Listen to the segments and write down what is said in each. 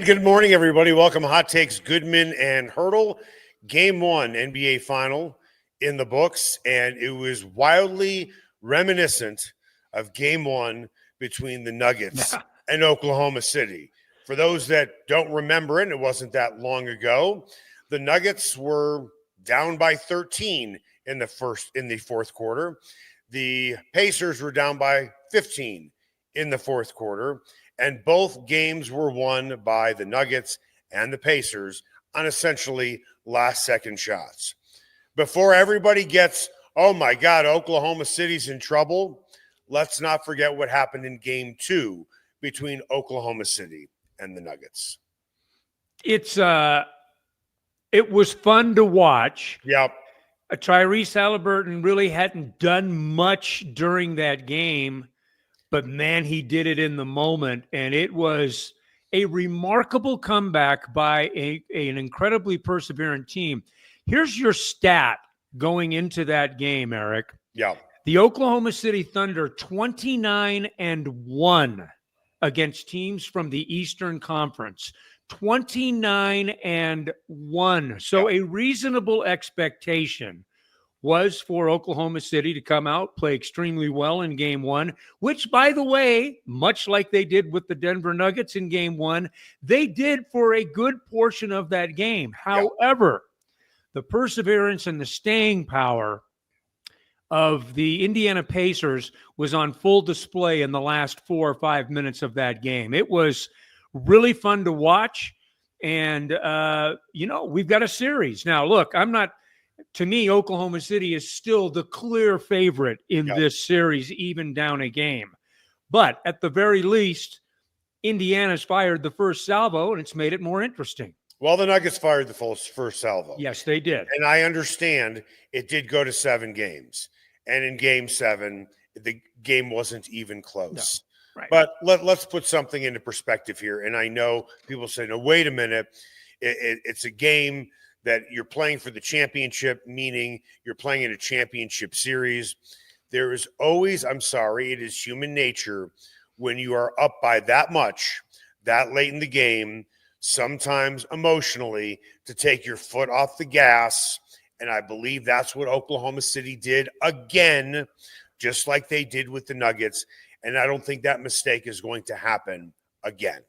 And good morning, everybody. Welcome to Hot Takes Goodman and Haertl. Game 1 NBA Final in the books, and it was wildly reminiscent of Game 1 between the Nuggets and Oklahoma City. For those that don't remember it wasn't that long ago, the Nuggets were down by 13 in the fourth quarter. The Pacers were down by 15 in the fourth quarter, and both games were won by the Nuggets and the Pacers on essentially last-second shots. Before everybody gets, oh my God, Oklahoma City's in trouble, let's not forget what happened in Game 2 between Oklahoma City and the Nuggets. It was fun to watch. Yep. Tyrese Halliburton really hadn't done much during that game, but man, he did it in the moment, and it was a remarkable comeback by an incredibly perseverant team. Here's your stat going into that game, Eric. Yeah. The Oklahoma City Thunder 29-1 against teams from the Eastern Conference. 29-1. So a reasonable expectation was for Oklahoma City to come out, play extremely well in Game 1, which, by the way, much like they did with the Denver Nuggets in Game 1, they did for a good portion of that game. However, the perseverance and the staying power of the Indiana Pacers was on full display in the last 4 or 5 minutes of that game. It was really fun to watch, and, we've got a series. Now, look, to me, Oklahoma City is still the clear favorite in this series, even down a game. But at the very least, Indiana's fired the first salvo, and it's made it more interesting. Well, the Nuggets fired the first salvo. Yes, they did. And I understand it did go to 7 games. And in Game 7, the game wasn't even close. No, right. But let's put something into perspective here. And I know people say, no, wait a minute. It's a game that you're playing for the championship, meaning you're playing in a championship series. There is always, it is human nature when you are up by that much, that late in the game, sometimes emotionally, to take your foot off the gas. And I believe that's what Oklahoma City did again, just like they did with the Nuggets. And I don't think that mistake is going to happen again.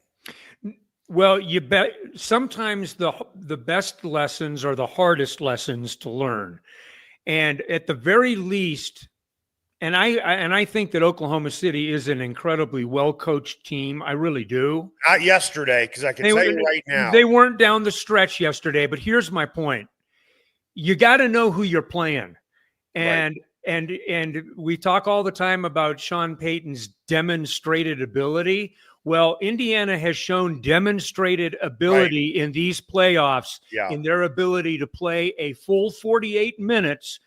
Well, you bet. Sometimes the best lessons are the hardest lessons to learn, and at the very least, and I think that Oklahoma City is an incredibly well-coached team. I really do. Not yesterday, because I can tell you right now, they weren't down the stretch yesterday. But here's my point: you got to know who you're playing, and we talk all the time about Sean Payton's demonstrated ability. Well, Indiana has shown demonstrated ability in these playoffs in their ability to play a full 48 minutes,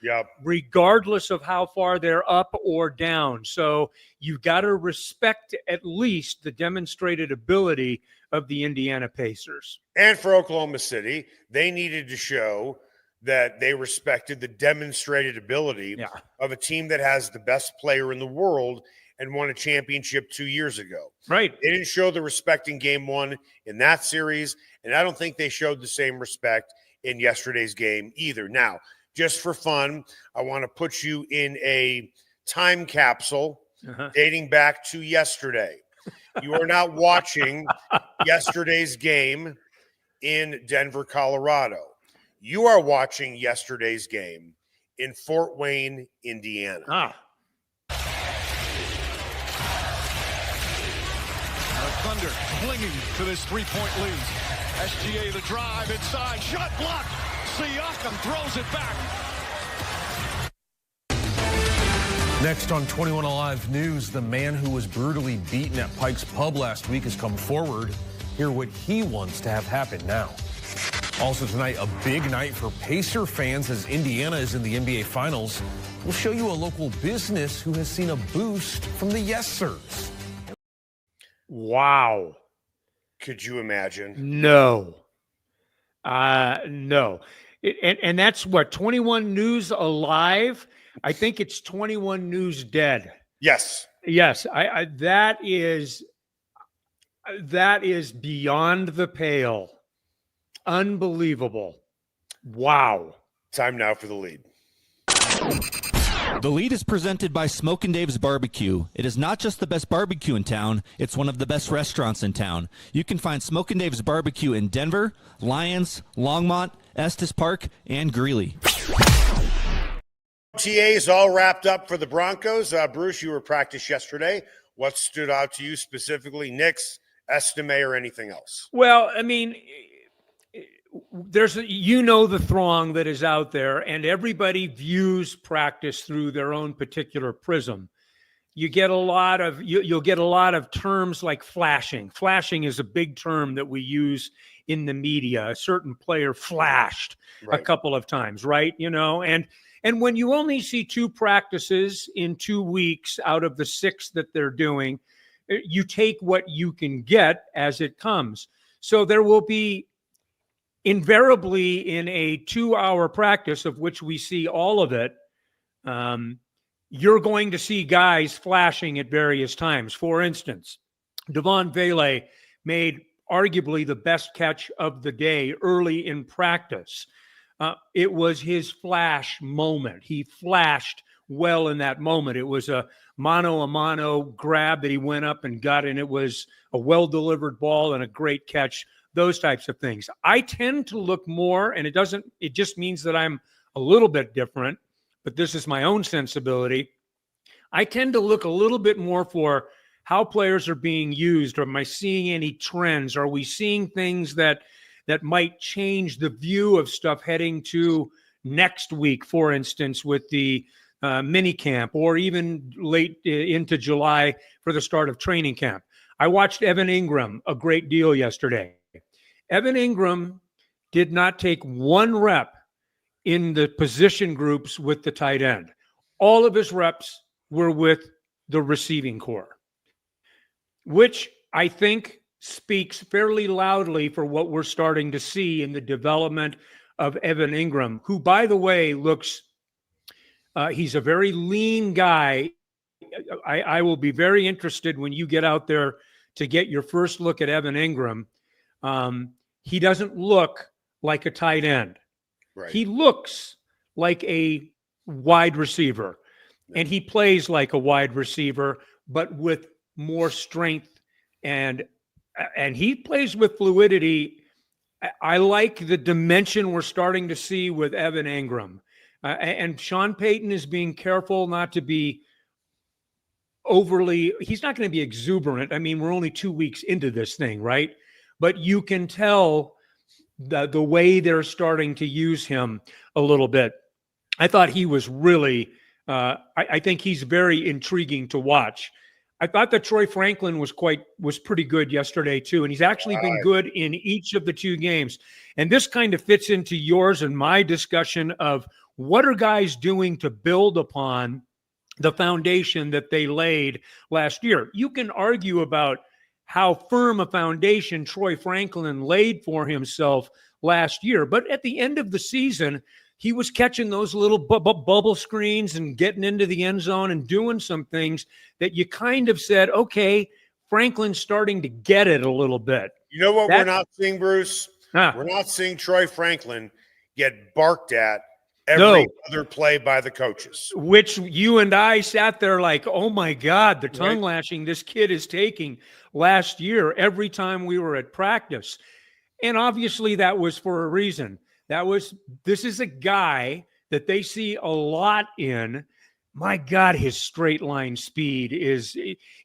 regardless of how far they're up or down. So you've got to respect at least the demonstrated ability of the Indiana Pacers. And for Oklahoma City, they needed to show that they respected the demonstrated ability of a team that has the best player in the world and won a championship 2 years ago. Right. They didn't show the respect in Game 1 in that series, and I don't think they showed the same respect in yesterday's game either. Now, just for fun, I want to put you in a time capsule dating back to yesterday. You are not watching yesterday's game in Denver, Colorado. You are watching yesterday's game in Fort Wayne, Indiana. Thunder clinging to this 3-point lead. SGA the drive inside, shot blocked. Siakam throws it back. Next on 21 Alive News, the man who was brutally beaten at Pike's Pub last week has come forward. Hear what he wants to have happen now. Also tonight, a big night for Pacer fans as Indiana is in the NBA Finals. We'll show you a local business who has seen a boost from the Yes Sirs. Wow. Could you imagine? No. No. And that's what, 21 News alive? I think it's 21 News dead. Yes. Yes. That is, That is beyond the pale. Unbelievable. Wow. Time now for the lead. The lead is presented by Smokin' Dave's Barbecue. It is not just the best barbecue in town, it's one of the best restaurants in town. You can find Smokin' Dave's Barbecue in Denver, Lyons, Longmont, Estes Park, and Greeley. OTAs all wrapped up for the Broncos. Bruce, you were practice yesterday. What stood out to you specifically? Knicks, Estime, or anything else? Well, I mean, there's the throng that is out there, and everybody views practice through their own particular prism. You get a lot of you'll get a lot of terms like flashing. Flashing is a big term that we use in the media. A certain player flashed a couple of times, right? And when you only see 2 practices in 2 weeks out of the 6 that they're doing, you take what you can get as it comes. So there will be invariably in a 2-hour practice, of which we see all of it, you're going to see guys flashing at various times. For instance, Devon Vele made arguably the best catch of the day early in practice. It was his flash moment. He flashed well in that moment. It was a mano-a-mano grab that he went up and got, and it was a well-delivered ball and a great catch, those types of things. I tend to look more, and it just means that I'm a little bit different, but this is my own sensibility. I tend to look a little bit more for how players are being used. Am I seeing any trends? Are we seeing things that might change the view of stuff heading to next week, for instance, with the mini camp, or even late into July for the start of training camp? I watched Evan Engram a great deal yesterday. Evan Engram did not take 1 rep in the position groups with the tight end. All of his reps were with the receiving corps, which I think speaks fairly loudly for what we're starting to see in the development of Evan Engram, who, by the way, looks he's a very lean guy. I will be very interested when you get out there to get your first look at Evan Engram. He doesn't look like a tight end. Right. He looks like a wide receiver, and he plays like a wide receiver, but with more strength, and he plays with fluidity. I like the dimension we're starting to see with Evan Engram. And Sean Payton is being careful not to be he's not going to be exuberant. I mean, we're only 2 weeks into this thing, right? But you can tell the way they're starting to use him a little bit. I thought he was really, I think he's very intriguing to watch. I thought that Troy Franklin was pretty good yesterday too. And he's actually been good in each of the 2 games. And this kind of fits into yours and my discussion of what are guys doing to build upon the foundation that they laid last year. You can argue about how firm a foundation Troy Franklin laid for himself last year. But at the end of the season, he was catching those little bubble screens and getting into the end zone and doing some things that you kind of said, okay, Franklin's starting to get it a little bit. You know what we're not seeing, Bruce? We're not seeing Troy Franklin get barked at every other play by the coaches. Which you and I sat there like, oh my God, the tongue lashing this kid is taking last year every time we were at practice. And obviously that was for a reason. This is a guy that they see a lot in. My God, his straight line speed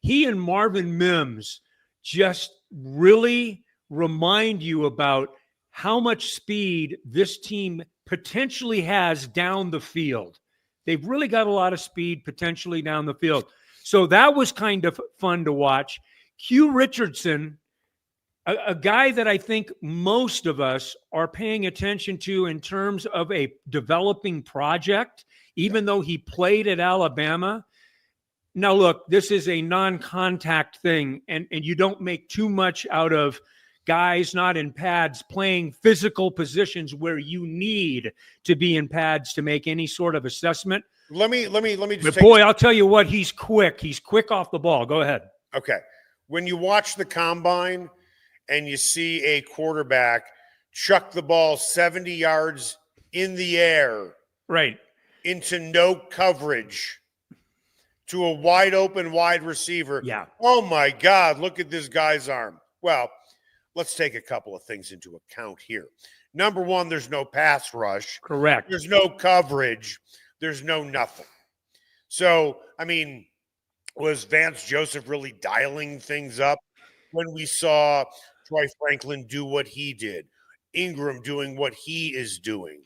he and Marvin Mims just really remind you about how much speed this team potentially has down the field. They've really got a lot of speed potentially down the field. So that was kind of fun to watch. Q Richardson, a guy that I think most of us are paying attention to in terms of a developing project, even though he played at Alabama. Now, look, this is a non-contact thing, and you don't make too much out of guys not in pads playing physical positions where you need to be in pads to make any sort of assessment. Let me just But boy, I'll tell you what, he's quick. He's quick off the ball. Go ahead. Okay. when you watch the combine and you see a quarterback chuck the ball 70 yards in the air Right. into no coverage to a wide open wide receiver. Yeah. Oh my God, look at this guy's arm. Well, let's take a couple of things into account here. Number one, there's no pass rush. Correct. There's no coverage. There's no nothing. So, I mean, was Vance Joseph really dialing things up when we saw Troy Franklin do what he did, Engram doing what he is doing,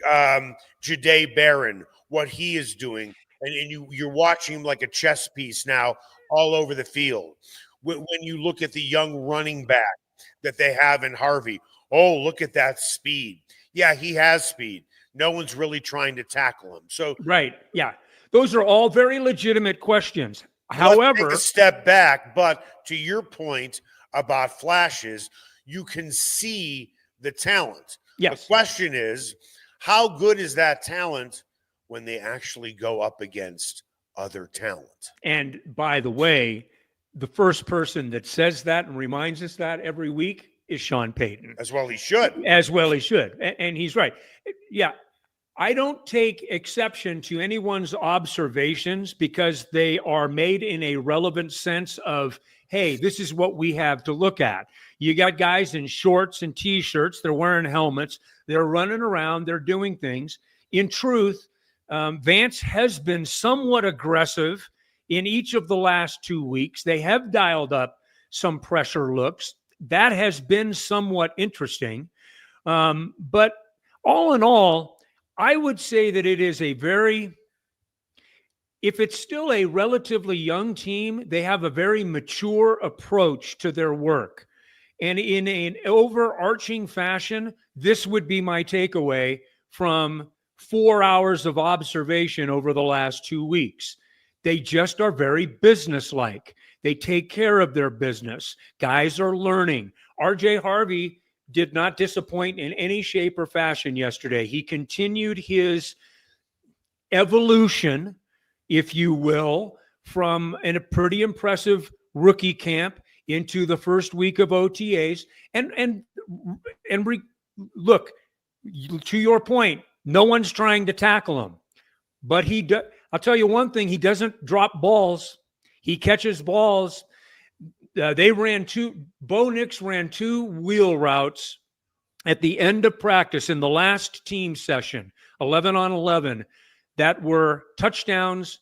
Jahdae Barron, what he is doing, and you're watching him like a chess piece now all over the field. When you look at the young running back that they have in Harvey, oh, look at that speed. Yeah, he has speed. No one's really trying to tackle him. So right. Yeah. Those are all very legitimate questions. let's However, take a step back, but to your point about flashes, you can see the talent. yes. The question is, how good is that talent when they actually go up against other talent? And by the way, the first person that says that and reminds us that every week is Sean Payton. As well he should. As well he should. And he's right. Yeah. I don't take exception to anyone's observations because they are made in a relevant sense of, hey, this is what we have to look at. You got guys in shorts and T-shirts. They're wearing helmets. They're running around. They're doing things. In truth, Vance has been somewhat aggressive in each of the last 2 weeks. They have dialed up some pressure looks. That has been somewhat interesting. But all in all, I would say that it is a very, if it's still a relatively young team, they have a very mature approach to their work. And in an overarching fashion, this would be my takeaway from 4 hours of observation over the last 2 weeks. They just are very businesslike. They take care of their business. Guys are learning. RJ Harvey did not disappoint in any shape or fashion yesterday. He continued his evolution, if you will, from a pretty impressive rookie camp into the first week of OTAs. Look, to your point, no one's trying to tackle him. But I'll tell you one thing, he doesn't drop balls. He catches balls. Bo Nix ran 2 wheel routes at the end of practice in the last team session, 11 on 11, that were touchdowns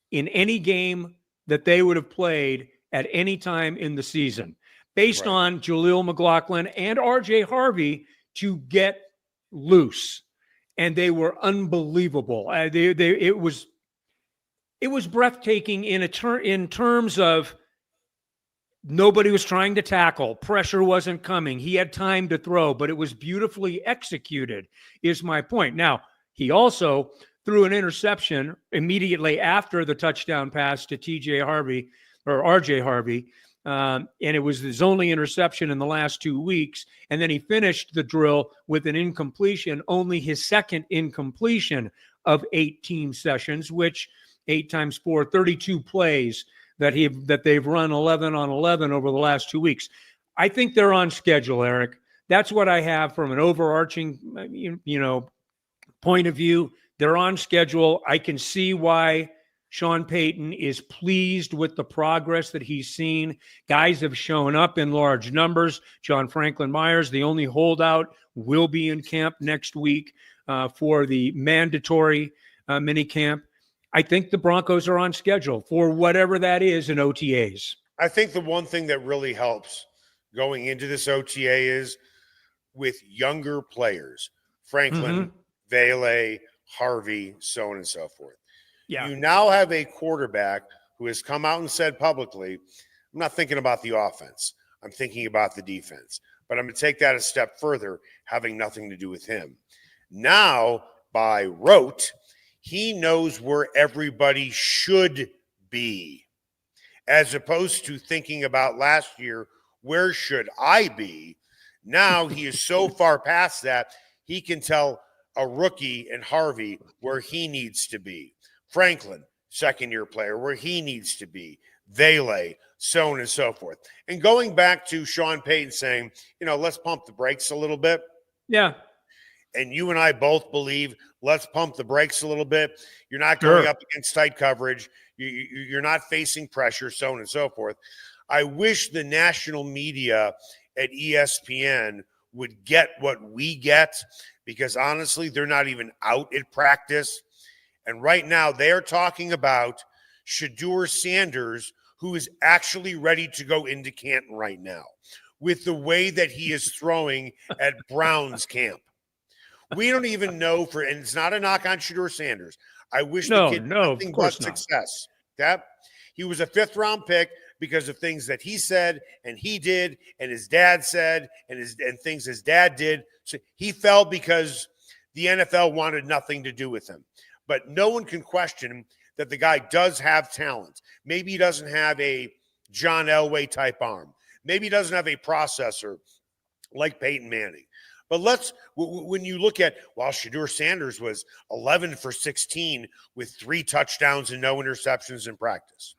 in any game that they would have played at any time in the season, based on Jaleel McLaughlin and RJ Harvey to get loose. And they were unbelievable. It was breathtaking in terms of nobody was trying to tackle. Pressure wasn't coming. He had time to throw, but it was beautifully executed, is my point. Now, he also threw an interception immediately after the touchdown pass to TJ Harvey or RJ Harvey. And it was his only interception in the last 2 weeks. And then he finished the drill with an incompletion, only his second incompletion of 8 team sessions, which 8 times 4, 32 plays that they've run 11 on 11 over the last 2 weeks. I think they're on schedule, Eric. That's what I have from an overarching, point of view. They're on schedule. I can see why Sean Payton is pleased with the progress that he's seen. Guys have shown up in large numbers. John Franklin Myers, the only holdout, will be in camp next week for the mandatory mini camp. I think the Broncos are on schedule for whatever that is in OTAs. I think the one thing that really helps going into this OTA is with younger players, Franklin, Vele, Harvey, so on and so forth. Yeah. You now have a quarterback who has come out and said publicly, I'm not thinking about the offense. I'm thinking about the defense. But I'm going to take that a step further, having nothing to do with him. Now, by rote, he knows where everybody should be, as opposed to thinking about last year, where should I be? Now he is so far past that, he can tell a rookie and Harvey where he needs to be. Franklin, second-year player, where he needs to be. they lay, so on and so forth. And going back to Sean Payton saying, let's pump the brakes a little bit. Yeah. And you and I both believe, let's pump the brakes a little bit. You're not going up against tight coverage. You're not facing pressure, so on and so forth. I wish the national media at ESPN would get what we get, because honestly, they're not even out at practice. And right now they are talking about Shedeur Sanders, who is actually ready to go into Canton right now with the way that he is throwing at Browns camp. We don't even know and it's not a knock on Shedeur Sanders. I wish the kid nothing but success. Okay? He was a 5th-round pick because of things that he said and he did and his dad said and things his dad did. So he fell because the NFL wanted nothing to do with him. But no one can question that the guy does have talent. Maybe he doesn't have a John Elway type arm. Maybe he doesn't have a processor like Peyton Manning. But when you look at, Shedeur Sanders was 11 for 16 with 3 touchdowns and no interceptions in practice.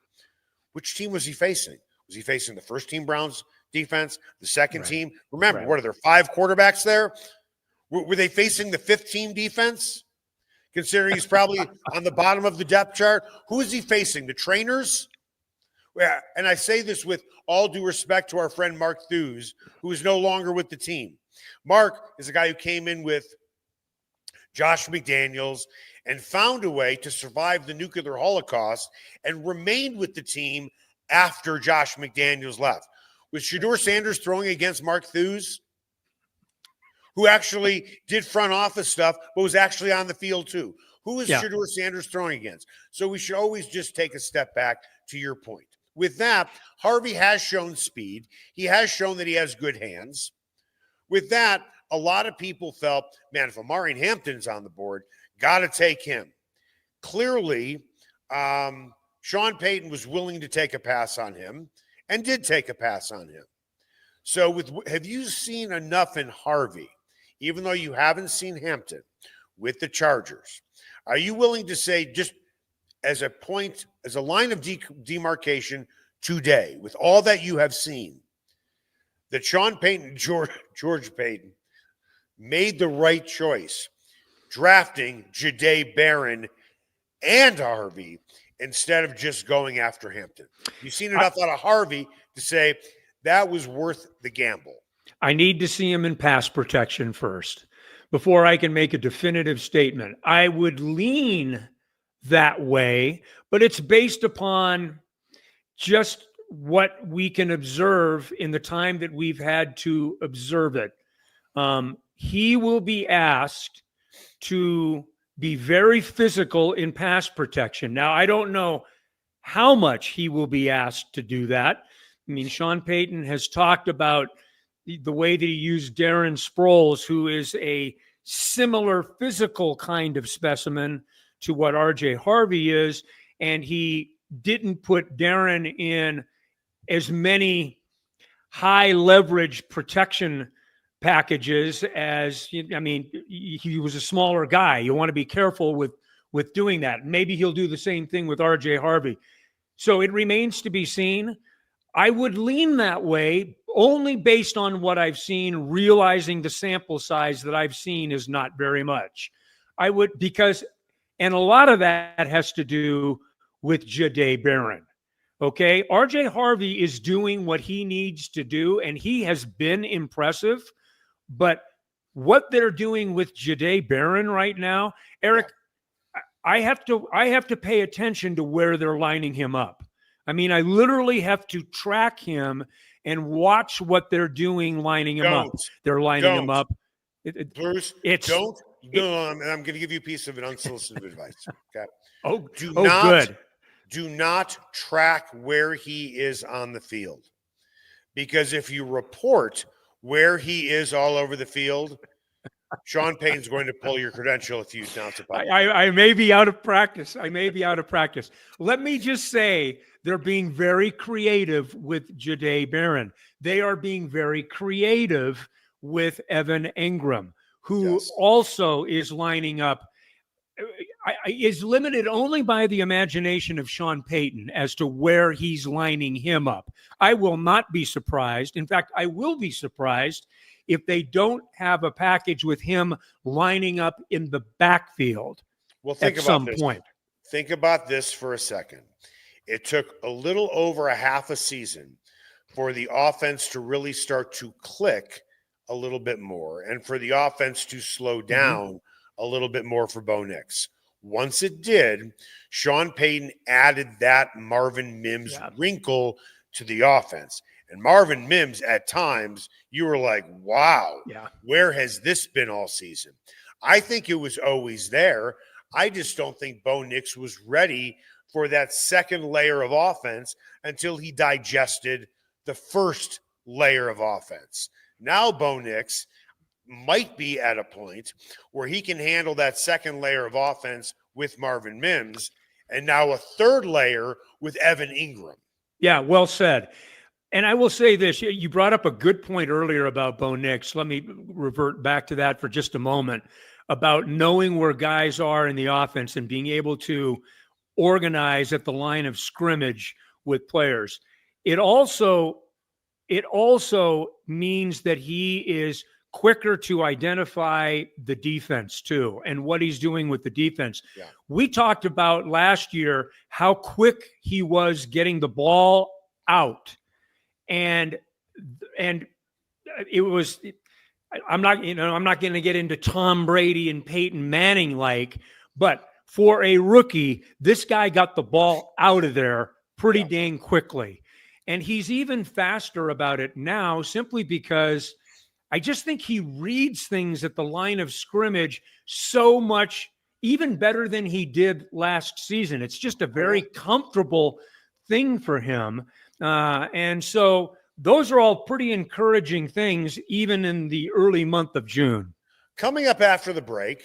Which team was he facing? Was he facing the first-team Browns defense, the second team? Remember, what are there, 5 quarterbacks there? Were they facing the 5th-team defense? Considering he's probably on the bottom of the depth chart. Who is he facing? The trainers? Yeah, and I say this with all due respect to our friend Mark Thews, who is no longer with the team. Mark is a guy who came in with Josh McDaniels and found a way to survive the nuclear holocaust and remained with the team after Josh McDaniels left. Was Shedeur Sanders throwing against Mark Thews, who actually did front office stuff, but was actually on the field too? Who is Shedeur Sanders throwing against? So we should always just take a step back to your point. With that, Harvey has shown speed. He has shown that he has good hands. With that, a lot of people felt, man, if Amari Hampton's on the board, got to take him. Clearly, Sean Payton was willing to take a pass on him and did take a pass on him. So have you seen enough in Harvey, even though you haven't seen Hampton with the Chargers? Are you willing to say, just as a point, as a line of demarcation today, with all that you have seen, that Sean Payton, George Payton, made the right choice drafting Jahdae Barron and Harvey instead of just going after Hampton? You've seen enough out of Harvey to say that was worth the gamble. I need to see him in pass protection first before I can make a definitive statement. I would lean that way, but it's based upon just what we can observe in the time that we've had to observe it. He will be asked to be very physical in pass protection. Now, I don't know how much he will be asked to do that. I mean, Sean Payton has talked about the way that he used Darren Sproles, who is a similar physical kind of specimen to what RJ Harvey is, and he didn't put Darren in as many high leverage protection packages as, I mean, he was a smaller guy. You want to be careful with doing that. Maybe he'll do the same thing with RJ Harvey. So it remains to be seen. I would lean that way only based on what I've seen, realizing the sample size that I've seen is not very much. I would, and a lot of that has to do with Jahdae Barron. Okay, RJ Harvey is doing what he needs to do, and he has been impressive. But what they're doing with Jahdae Barron right now, Eric, I have to pay attention to where they're lining him up. I mean, I literally have to track him and watch what they're doing lining him up. They're lining him up. Bruce, I'm going to give you a piece of an unsolicited advice. Okay. Good. Do not track where he is on the field, because if you report where he is all over the field, Sean Payton's going to pull your credential if you announce it. I may be out of practice. Let me just say they're being very creative with Jahdae Barron. They are being very creative with Evan Engram, who also is lining up. is limited only by the imagination of Sean Payton as to where he's lining him up. I will not be surprised. In fact, I will be surprised if they don't have a package with him lining up in the backfield think at about some this. point. Think about this for a second. It took a little over a half a season for the offense to really start to click a little bit more and for the offense to slow down a little bit more for Bo Nix. Once it did, Sean Payton added that Marvin Mims wrinkle to the offense. And Marvin Mims, at times, you were like, wow, where has this been all season? I think it was always there. I just don't think Bo Nix was ready for that second layer of offense until he digested the first layer of offense. Now Bo Nix might be at a point where he can handle that second layer of offense with Marvin Mims and now a third layer with Evan Engram. Yeah, well said. And I will say this, you brought up a good point earlier about Bo Nix. Let me revert back to that for just a moment about knowing where guys are in the offense and being able to organize at the line of scrimmage with players. It also means that he is quicker to identify the defense too and what he's doing with the defense. Yeah. We talked about last year how quick he was getting the ball out. And it was, I'm not going to get into Tom Brady and Peyton Manning but for a rookie, this guy got the ball out of there pretty dang quickly. And he's even faster about it now simply because I just think he reads things at the line of scrimmage so much, even better than he did last season. It's just a very comfortable thing for him. And so those are all pretty encouraging things, even in the early month of June. Coming up after the break,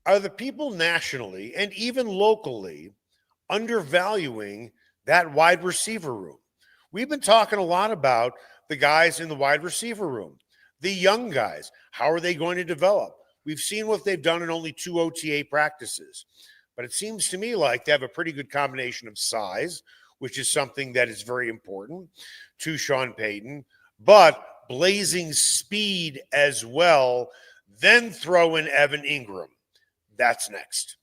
are the people nationally and even locally undervaluing that wide receiver room? We've been talking a lot about the guys in the wide receiver room, the young guys. How are they going to develop? We've seen what they've done in only 2 OTA practices, but it seems to me like they have a pretty good combination of size, which is something that is very important to Sean Payton, but blazing speed as well. Then throw in Evan Engram. That's next.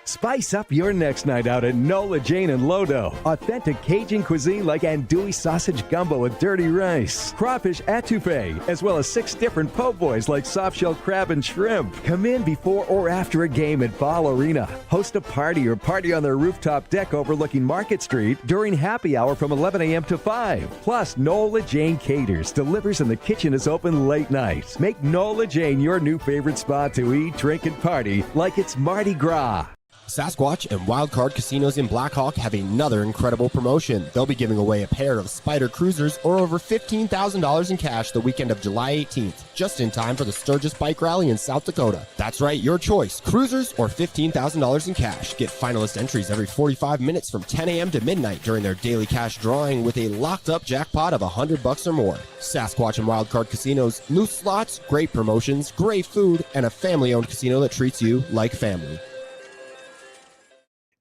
Spice up your next night out at Nola Jane and Lodo. Authentic Cajun cuisine like andouille sausage gumbo with dirty rice, crawfish etouffee, as well as 6 different po' boys like soft-shell crab and shrimp. Come in before or after a game at Ball Arena. Host a party or party on their rooftop deck overlooking Market Street during happy hour from 11 a.m. to 5. Plus, Nola Jane caters, delivers, and the kitchen is open late night. Make Nola Jane your new favorite spot to eat, drink, and party like it's Mardi Gras. Sasquatch and Wildcard Casinos in Blackhawk have another incredible promotion. They'll be giving away a pair of Spider Cruisers or over $15,000 in cash the weekend of July 18th, just in time for the Sturgis Bike Rally in South Dakota. That's right, your choice, cruisers or $15,000 in cash. Get finalist entries every 45 minutes from 10 a.m. to midnight during their daily cash drawing with a locked-up jackpot of $100 or more. Sasquatch and Wildcard Casinos, loose slots, great promotions, great food, and a family-owned casino that treats you like family.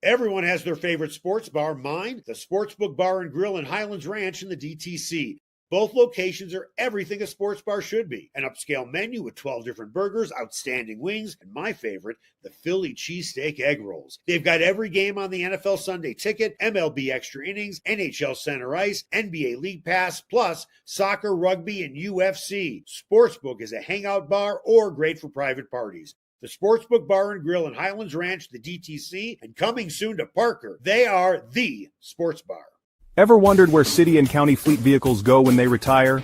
Everyone has their favorite sports bar. Mine, the Sportsbook Bar and Grill in Highlands Ranch in the DTC. Both locations are everything a sports bar should be. An upscale menu with 12 different burgers, outstanding wings, and my favorite, the Philly cheesesteak egg rolls. They've got every game on the NFL Sunday Ticket, MLB Extra Innings, NHL Center Ice, NBA League Pass, plus soccer, rugby, and UFC. Sportsbook is a hangout bar or great for private parties. The Sportsbook Bar and Grill in Highlands Ranch, the DTC, and coming soon to Parker. They are the sports bar. Ever wondered where city and county fleet vehicles go when they retire?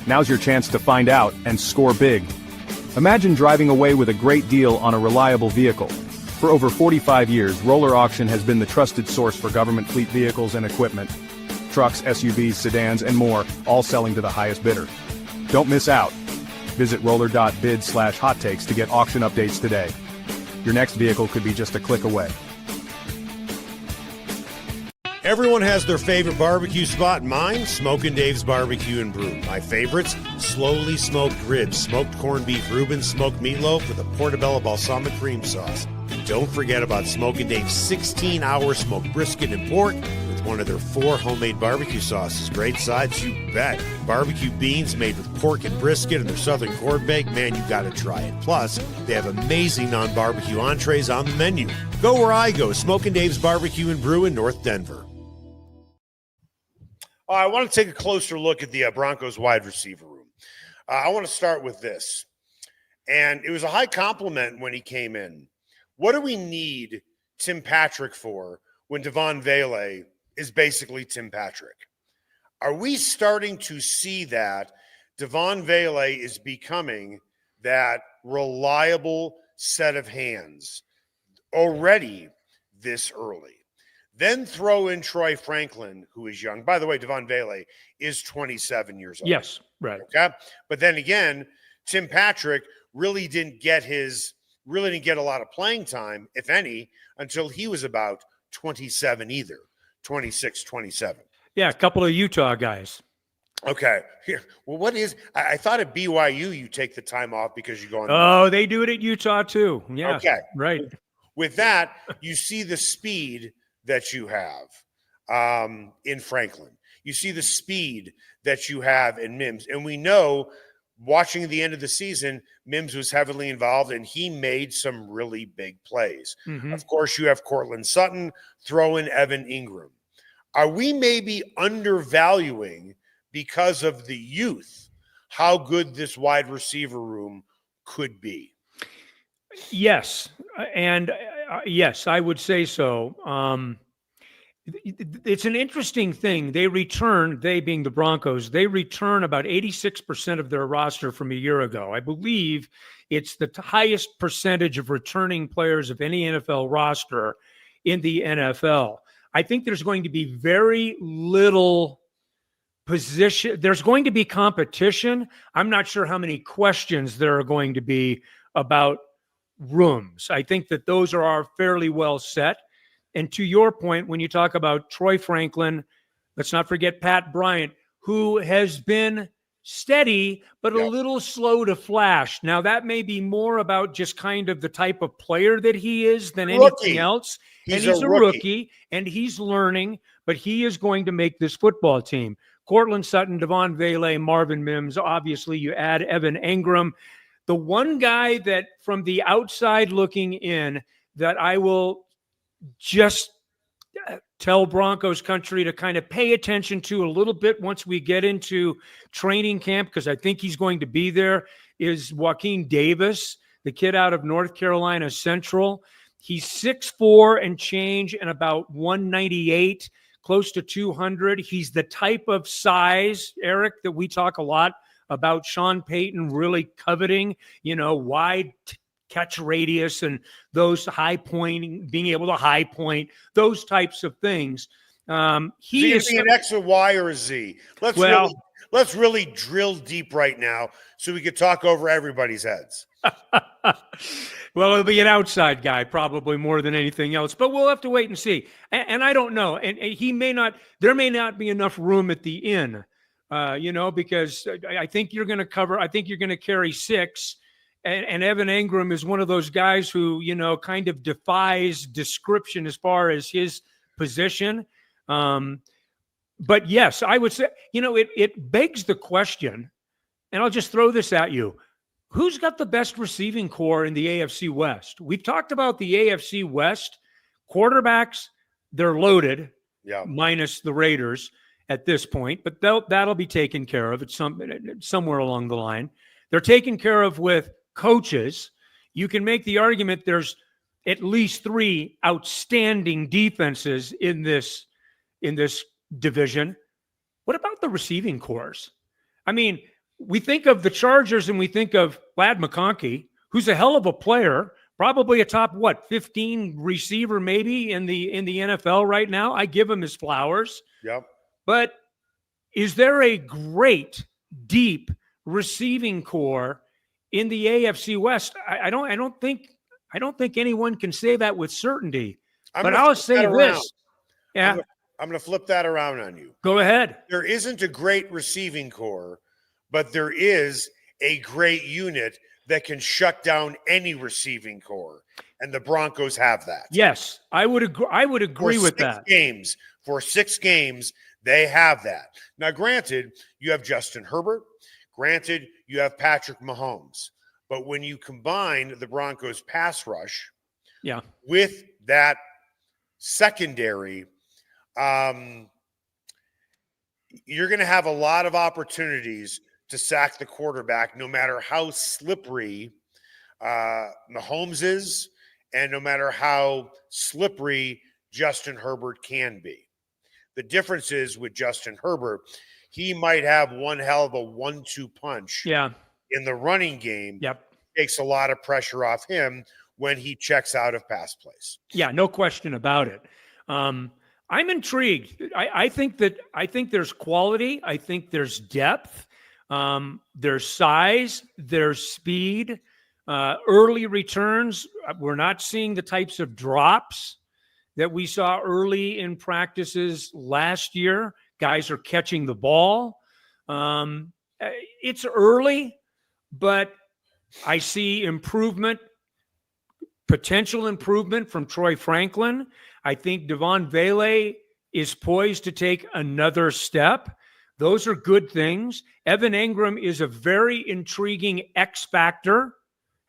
Now's your chance to find out and score big. Imagine driving away with a great deal on a reliable vehicle. For over 45 years, Roller Auction has been the trusted source for government fleet vehicles and equipment. Trucks, SUVs, sedans, and more, all selling to the highest bidder. Don't miss out. Visit roller.bid/hot takes to get auction updates today. Your next vehicle could be just a click away. Everyone has their favorite barbecue spot. Mine, Smokin' Dave's Barbecue and Brew. My favorites, slowly smoked ribs, smoked corned beef Reuben, smoked meatloaf with a portobello balsamic cream sauce. don't forget about Smokin' Dave's 16-hour smoked brisket and pork with one of their 4 homemade barbecue sauces. Great sides, you bet. Barbecue beans made with pork and brisket and their southern corned bake. Man, you got to try it. Plus, they have amazing non-barbecue entrees on the menu. Go where I go, Smokin' Dave's Barbecue and Brew in North Denver. I want to take a closer look at the Broncos wide receiver room. I want to start with this. And it was a high compliment when he came in. What do we need Tim Patrick for when Devon Vele is basically Tim Patrick? Are we starting to see that Devon Vele is becoming that reliable set of hands already this early? Then throw in Troy Franklin, who is young. By the way, Devon Vele is 27 years old. Yes, right. Okay. But then again, Tim Patrick really didn't get a lot of playing time, if any, until he was about 27 either, 26, 27. Yeah, a couple of Utah guys. Okay. Here. Well, I thought at BYU you take the time off because you go on. Oh, they do it at Utah too. Yeah. Okay. Right. With that, you see the speed that you have in Franklin. You see the speed that you have in Mims. And we know, watching the end of the season, Mims was heavily involved, and he made some really big plays. Mm-hmm. Of course, you have Cortland Sutton, throw in Evan Engram. Are we maybe undervaluing, because of the youth, how good this wide receiver room could be? Yes. And yes, I would say so. It's an interesting thing. They being the Broncos, they return about 86% of their roster from a year ago. I believe it's the highest percentage of returning players of any NFL roster in the NFL. I think there's going to be very little position. There's going to be competition. I'm not sure how many questions there are going to be about rooms. I think that those are fairly well set. And to your point, when you talk about Troy Franklin, let's not forget Pat Bryant, who has been steady, but a little slow to flash. Now, that may be more about just kind of the type of player that he is than anything else. He's a rookie, and he's learning, but he is going to make this football team. Cortland Sutton, Devon Vele, Marvin Mims, obviously you add Evan Engram. The one guy that from the outside looking in that I will just tell Broncos country to kind of pay attention to a little bit once we get into training camp, because I think he's going to be there, is Joaquin Davis, the kid out of North Carolina Central. He's 6'4" and change and about 198, close to 200. He's the type of size, Eric, that we talk a lot about Sean Payton really coveting, wide catch radius and those high pointing, being able to high point, those types of things. He is an X, a Y, or a Z. Let's really drill deep right now so we could talk over everybody's heads. Well, it'll be an outside guy probably more than anything else, but we'll have to wait and see. And I don't know. And there may not be enough room at the inn, because I think you're going to carry 6. And Evan Engram is one of those guys who, kind of defies description as far as his position. But yes, I would say, it begs the question, and I'll just throw this at you. Who's got the best receiving core in the AFC West? We've talked about the AFC West. Quarterbacks, they're loaded, minus the Raiders at this point, but that'll be taken care of at somewhere along the line. They're taken care of with coaches. You can make the argument there's at least 3 outstanding defenses in this division. What about the receiving cores? I mean, we think of the Chargers and we think of Ladd McConkey, who's a hell of a player, probably a top 15 receiver maybe in the NFL right now. I give him his flowers. Yep. But is there a great deep receiving core in the AFC West? I don't think anyone can say that with certainty. But I'll say this. Yeah. I'm going to flip that around on you. Go ahead. There isn't a great receiving core, but there is a great unit that can shut down any receiving core. and the Broncos have that. Yes, I would agree. I would agree with that. For 6 games, they have that. Now, granted, you have Justin Herbert. Granted, you have Patrick Mahomes. But when you combine the Broncos pass rush with that secondary, you're going to have a lot of opportunities to sack the quarterback, no matter how slippery Mahomes is and no matter how slippery Justin Herbert can be. The difference is with Justin Herbert, he might have one hell of a 1-2 punch in the running game. Takes a lot of pressure off him when he checks out of pass plays. Yeah, no question about it. I'm intrigued. I think there's quality. I think there's depth. There's size. There's speed. Early returns. We're not seeing the types of drops that we saw early in practices last year. Guys are catching the ball. It's early, but I see improvement, potential improvement from Troy Franklin. I think Devon Vele is poised to take another step. Those are good things. Evan Engram is a very intriguing X factor,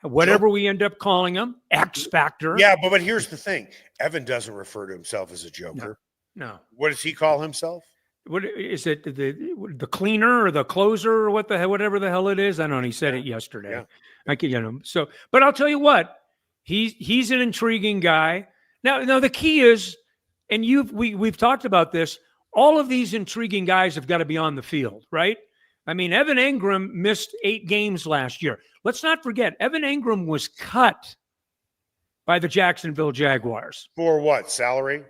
whatever we end up calling him, X factor. Yeah, but here's the thing. Evan doesn't refer to himself as a joker. No. What does he call himself? What is it? The cleaner or the closer or whatever the hell it is? I don't know. He said it yesterday. Yeah. I can, so, but I'll tell you what, he's an intriguing guy. Now the key is, and we've talked about this, all of these intriguing guys have got to be on the field, right? I mean, Evan Engram missed 8 games last year. Let's not forget, Evan Engram was cut by the Jacksonville Jaguars. For what, salary?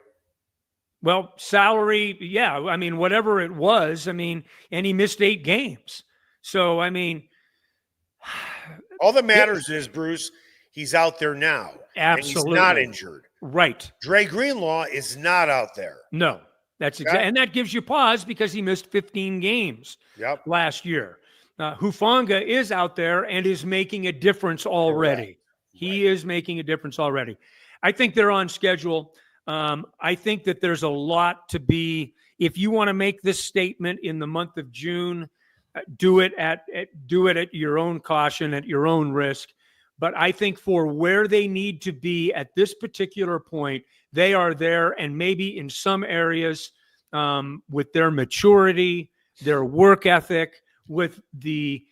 Well, salary, yeah. I mean, whatever it was, and he missed 8 games. So, all that matters is, Bruce, he's out there now. Absolutely. And he's not injured. Right. Dre Greenlaw is not out there. No, that's exactly. And that gives you pause because he missed 15 games last year. Hufanga is out there and is making a difference already. Right. He is making a difference already. I think they're on schedule. I think that there's a lot to be. If you want to make this statement in the month of June, do it at your own caution, at your own risk. But I think for where they need to be at this particular point, they are there, and maybe in some areas with their maturity, their work ethic, with the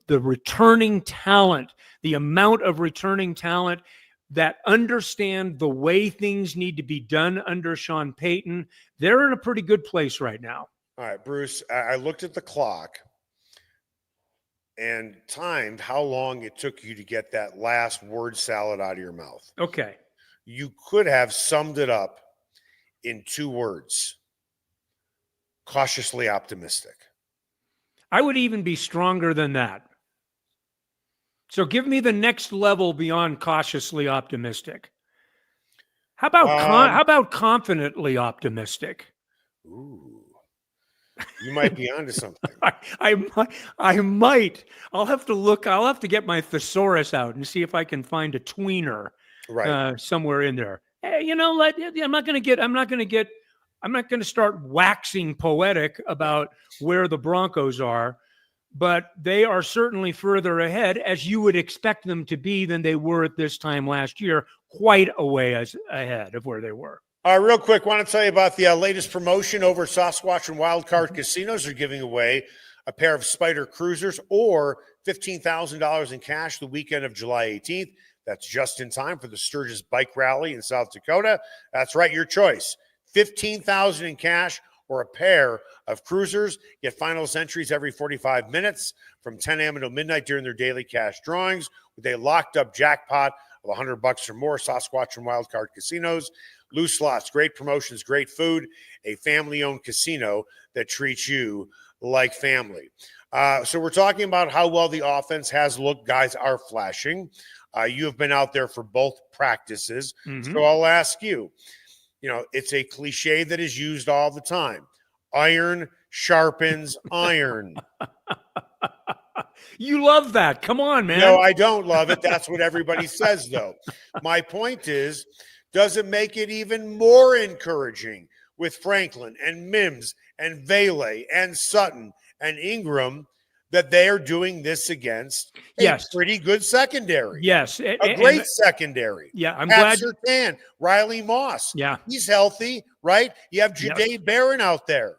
returning talent, the amount of returning talent that understand the way things need to be done under Sean Payton, they're in a pretty good place right now. All right, Bruce, I looked at the clock and timed how long it took you to get that last word salad out of your mouth. Okay. You could have summed it up in 2 words. Cautiously optimistic. I would even be stronger than that. So give me the next level beyond cautiously optimistic. How about confidently optimistic? Ooh. You might be onto something. I might. I'll have to look. I'll have to get my thesaurus out and see if I can find a tweener somewhere in there. Hey, I'm not going to start waxing poetic about where the Broncos are, but they are certainly further ahead, as you would expect them to be, than they were at this time last year, quite a ways ahead of where they were. Real quick, want to tell you about the latest promotion over Sasquatch and Wildcard Casinos. Are giving away a pair of Spider Cruisers or $15,000 in cash the weekend of July 18th. That's just in time for the Sturgis Bike Rally in South Dakota. That's right, your choice. $15,000 in cash or a pair of cruisers. Get finals entries every 45 minutes from 10 a.m. until midnight during their daily cash drawings with a locked up jackpot of $100 or more. Sasquatch and Wildcard Casinos. Loose slots, great promotions, great food, a family-owned casino that treats you like family. So we're talking about how well the offense has looked. Guys are flashing. You have been out there for both practices. Mm-hmm. So I'll ask you, it's a cliche that is used all the time. Iron sharpens iron. You love that. Come on, man. No, I don't love it. That's what everybody says, though. My point is, does it make it even more encouraging with Franklin and Mims and Vele and Sutton and Engram that they are doing this against a pretty good secondary? Yes. A great secondary. Yeah, I'm Pat glad. Surtain, Riley Moss. Yeah. He's healthy, right? You have Jahdae Barron out there.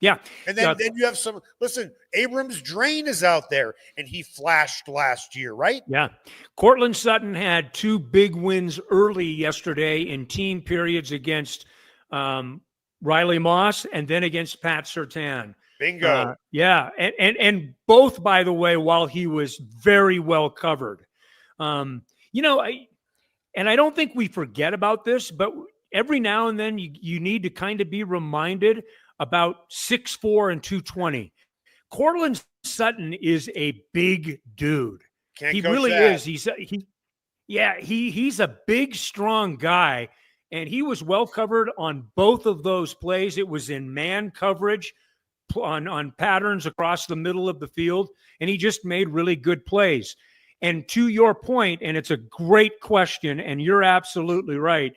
Yeah. And then you have some, listen, Abrams Drain is out there, and he flashed last year, right? Yeah. Cortland Sutton had 2 big wins early yesterday in team periods against Riley Moss and then against Pat Surtain. Bingo. Yeah. And both, by the way, while he was very well covered. I don't think we forget about this, but every now and then you need to kind of be reminded about 6'4" and 220. Cortland Sutton is a big dude. He really is. He's a big, strong guy, and he was well covered on both of those plays. It was in man coverage on patterns across the middle of the field, and he just made really good plays. And to your point, and it's a great question, and you're absolutely right,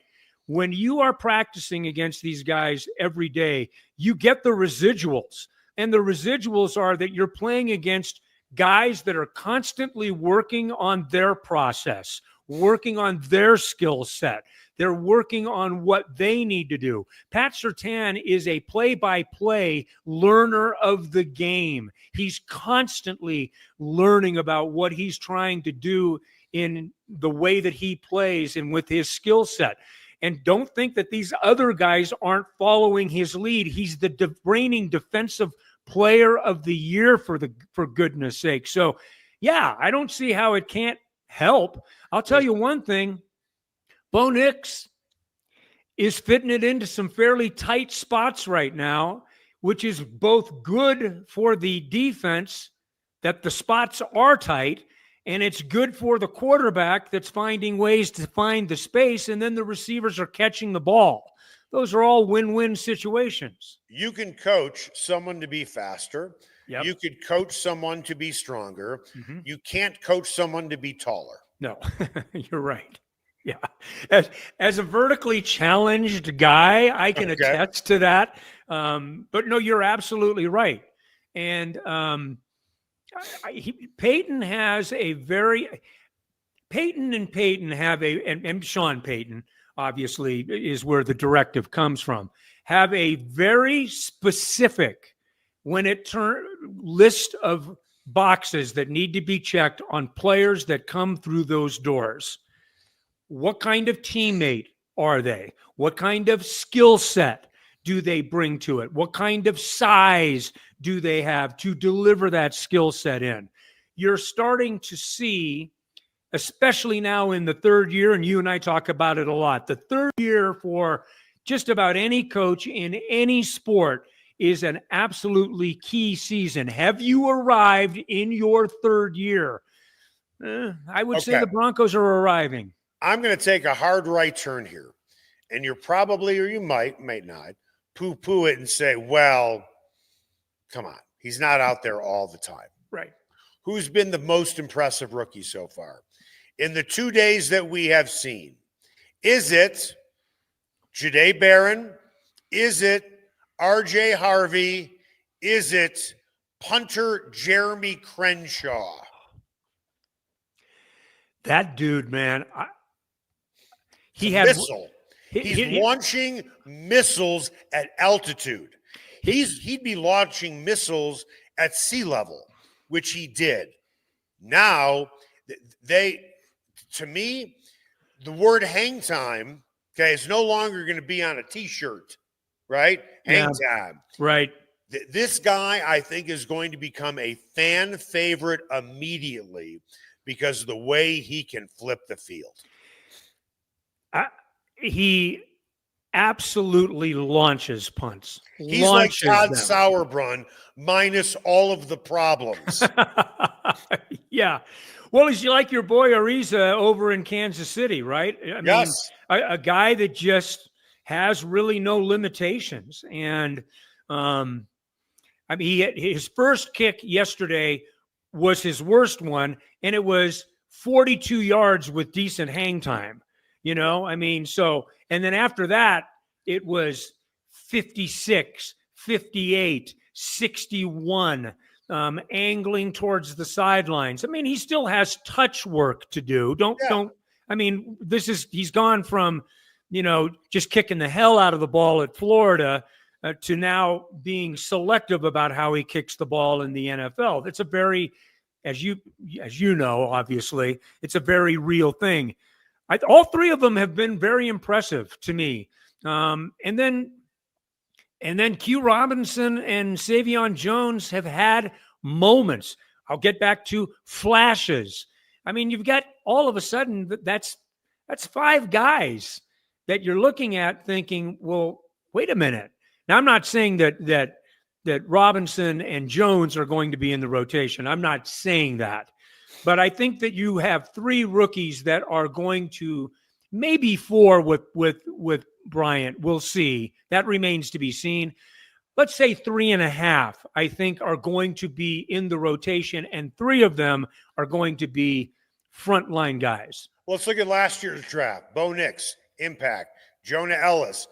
when you are practicing against these guys every day, you get the residuals. And the residuals are that you're playing against guys that are constantly working on their process, working on their skill set. They're working on what they need to do. Pat Surtain is a play-by-play learner of the game. He's constantly learning about what he's trying to do in the way that he plays and with his skill set. And don't think that these other guys aren't following his lead. He's the reigning defensive player of the year, for goodness sake. So, yeah, I don't see how it can't help. I'll tell you one thing. Bo Nix is fitting it into some fairly tight spots right now, which is both good for the defense that the spots are tight, and it's good for the quarterback that's finding ways to find the space, and then the receivers are catching the ball. Those are all win-win situations. You can coach someone to be faster. Yep. You could coach someone to be stronger. Mm-hmm. You can't coach someone to be taller. No, you're right. Yeah. As a vertically challenged guy, I can attest to that. But no, you're absolutely right. And Peyton has a very – Peyton and Sean Payton, obviously, is where the directive comes from, have a very specific list of boxes that need to be checked on players that come through those doors. What kind of teammate are they? What kind of skill set do they bring to it? What kind of size do they have to deliver that skill set in? You're starting to see, especially now in the third year, and you and I talk about it a lot, the third year for just about any coach in any sport is an absolutely key season. Have you arrived in your third year? I would say the Broncos are arriving. I'm going to take a hard right turn here, and you're probably, or you might not, poo-poo it and say, well, come on. He's not out there all the time. Right. Who's been the most impressive rookie so far? In the 2 days that we have seen, is it Jahdae Barron? Is it RJ Harvey? Is it punter Jeremy Crenshaw? That dude, man, He's launching missiles at altitude. He'd be launching missiles at sea level, which he did. Now, to me, the word hang time, is no longer going to be on a T-shirt, right? Hang time. Right. This guy, I think, is going to become a fan favorite immediately because of the way he can flip the field. He absolutely launches punts. He's like Todd Sauerbrunn minus all of the problems. Yeah. Well, he's like your boy Ariza over in Kansas City, right? I mean, a guy that just has really no limitations. And his first kick yesterday was his worst one, and it was 42 yards with decent hang time. I mean, and then after that, it was 56, 58, 61, angling towards the sidelines. I mean, he still has touch work to do. I mean, he's gone from, just kicking the hell out of the ball at Florida to now being selective about how he kicks the ball in the NFL. It's a very, as you know, obviously, it's a very real thing. All three of them have been very impressive to me. And then Q Robinson and Savion Jones have had moments. I'll get back to flashes. I mean, you've got all of a sudden that's 5 guys that you're looking at thinking, well, wait a minute. Now, I'm not saying that Robinson and Jones are going to be in the rotation. I'm not saying that. But I think that you have 3 rookies that are going to, maybe 4 with Bryant. We'll see. That remains to be seen. Let's say 3.5, I think, are going to be in the rotation, and 3 of them are going to be frontline guys. Well, let's look at last year's draft. Bo Nix, impact. Jonah Ellis,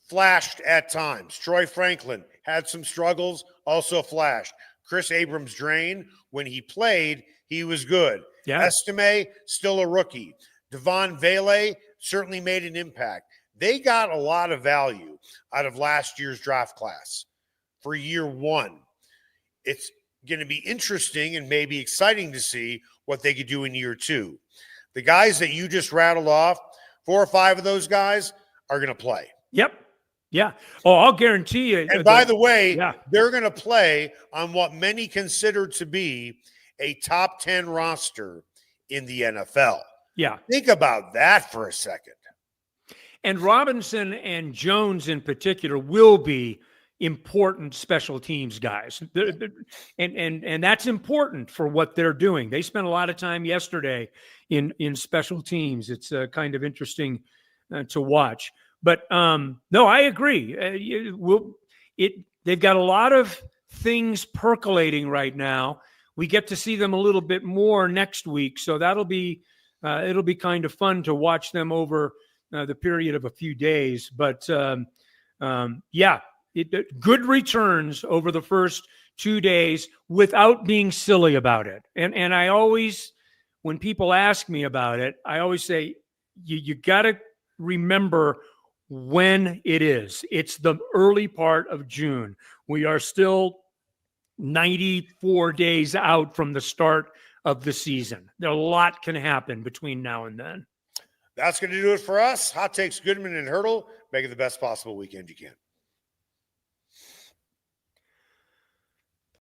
flashed at times. Troy Franklin had some struggles, also flashed. Chris Abrams-Drain, when he played, he was good. Yeah. Estime, still a rookie. Devon Vele certainly made an impact. They got a lot of value out of last year's draft class for year 1. It's going to be interesting and maybe exciting to see what they could do in year 2. The guys that you just rattled off, 4 or 5 of those guys are going to play. Yep. Yeah. Oh, I'll guarantee you. And by the way, they're going to play on what many consider to be a top 10 roster in the NFL. Yeah. Think about that for a second. And Robinson and Jones in particular will be important special teams guys. And that's important for what they're doing. They spent a lot of time yesterday in special teams. It's kind of interesting to watch. But no, I agree. They've got a lot of things percolating right now. We get to see them a little bit more next week, so it'll be kind of fun to watch them over the period of a few days. But good returns over the first 2 days without being silly about it. And I always, when people ask me about it, I always say you got to remember when it is. It's the early part of June. We are still 94 days out from the start of the season. A lot can happen between now and then. That's going to do it for us. Hot Takes Goodman and Haertl. Make it the best possible weekend you can.